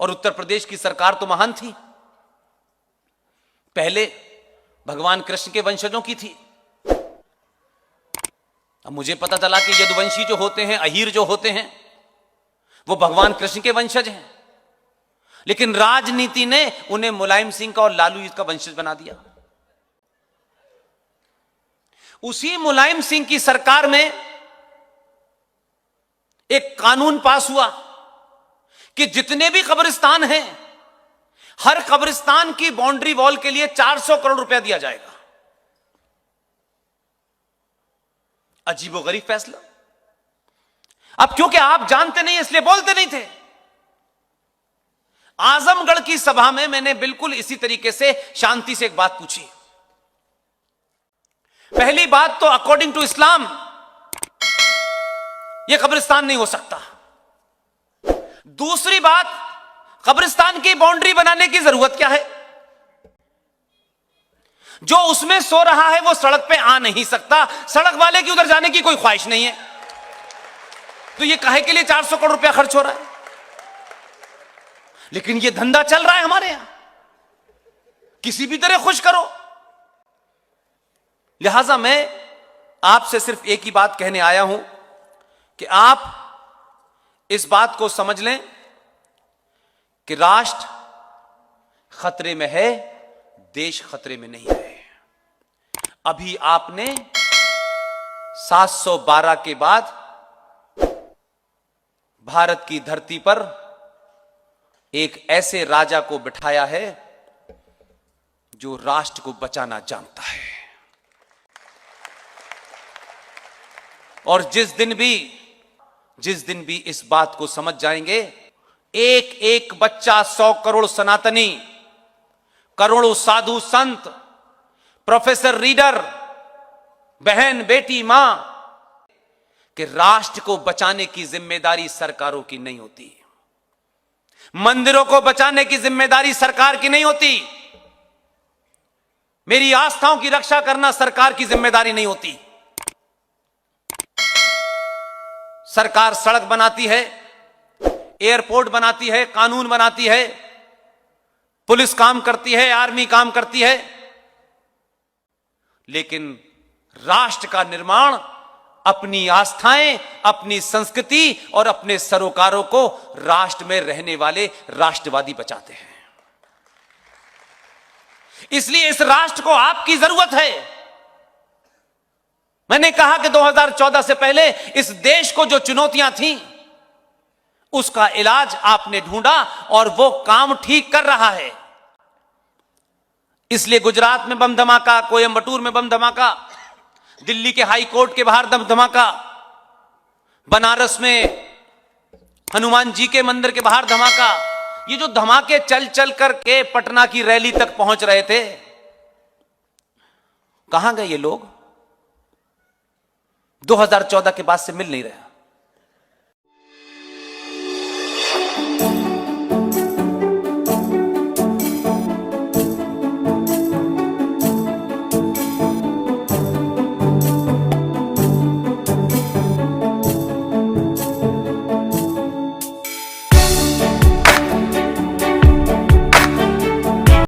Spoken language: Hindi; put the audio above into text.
और उत्तर प्रदेश की सरकार तो महान थी, पहले भगवान कृष्ण के वंशजों की थी। अब मुझे पता चला कि यदुवंशी जो होते हैं, अहीर जो होते हैं, वो भगवान कृष्ण के वंशज हैं, लेकिन राजनीति ने उन्हें मुलायम सिंह का और लालू का वंशज बना दिया। उसी मुलायम सिंह की सरकार में एक कानून पास हुआ कि जितने भी कब्रिस्तान हैं, हर कब्रिस्तान की बाउंड्री वॉल के लिए 400 करोड़ रुपया दिया जाएगा। अजीबोगरीब फैसला। अब क्योंकि आप जानते नहीं इसलिए बोलते नहीं थे। आजमगढ़ की सभा में मैंने बिल्कुल इसी तरीके से शांति से एक बात पूछी। पहली बात तो अकॉर्डिंग टू इस्लाम यह कब्रिस्तान नहीं हो सकता। दूसरी बात, कब्रिस्तान की बाउंड्री बनाने की जरूरत क्या है? जो उसमें सो रहा है वो सड़क पे आ नहीं सकता, सड़क वाले की उधर जाने की कोई ख्वाहिश नहीं है, तो ये काहे के लिए 400 करोड़ रुपया खर्च हो रहा है? लेकिन ये धंधा चल रहा है हमारे यहां, किसी भी तरह खुश करो। लिहाजा मैं आपसे सिर्फ एक ही बात कहने आया हूं कि आप इस बात को समझ लें कि राष्ट्र खतरे में है, देश खतरे में नहीं है। अभी आपने 712 के बाद भारत की धरती पर एक ऐसे राजा को बिठाया है जो राष्ट्र को बचाना जानता है। और जिस दिन भी इस बात को समझ जाएंगे, एक एक बच्चा, 100 करोड़ सनातनी, करोड़ों साधु संत, प्रोफेसर रीडर, बहन बेटी मां, कि राष्ट्र को बचाने की जिम्मेदारी सरकारों की नहीं होती, मंदिरों को बचाने की जिम्मेदारी सरकार की नहीं होती, मेरी आस्थाओं की रक्षा करना सरकार की जिम्मेदारी नहीं होती। सरकार सड़क बनाती है, एयरपोर्ट बनाती है, कानून बनाती है, पुलिस काम करती है, आर्मी काम करती है, लेकिन राष्ट्र का निर्माण अपनी आस्थाएं, अपनी संस्कृति और अपने सरोकारों को राष्ट्र में रहने वाले राष्ट्रवादी बचाते हैं। इसलिए इस राष्ट्र को आपकी जरूरत है। मैंने कहा कि 2014 से पहले इस देश को जो चुनौतियां थीं, उसका इलाज आपने ढूंढा और वो काम ठीक कर रहा है। इसलिए गुजरात में बम धमाका, कोयंबटूर में बम धमाका, दिल्ली के हाई कोर्ट के बाहर बम धमाका, बनारस में हनुमान जी के मंदिर के बाहर धमाका, ये जो धमाके चल चल करके पटना की रैली तक पहुंच रहे थे, कहां गए ये लोग? 2014 के बाद से मिल नहीं रहे।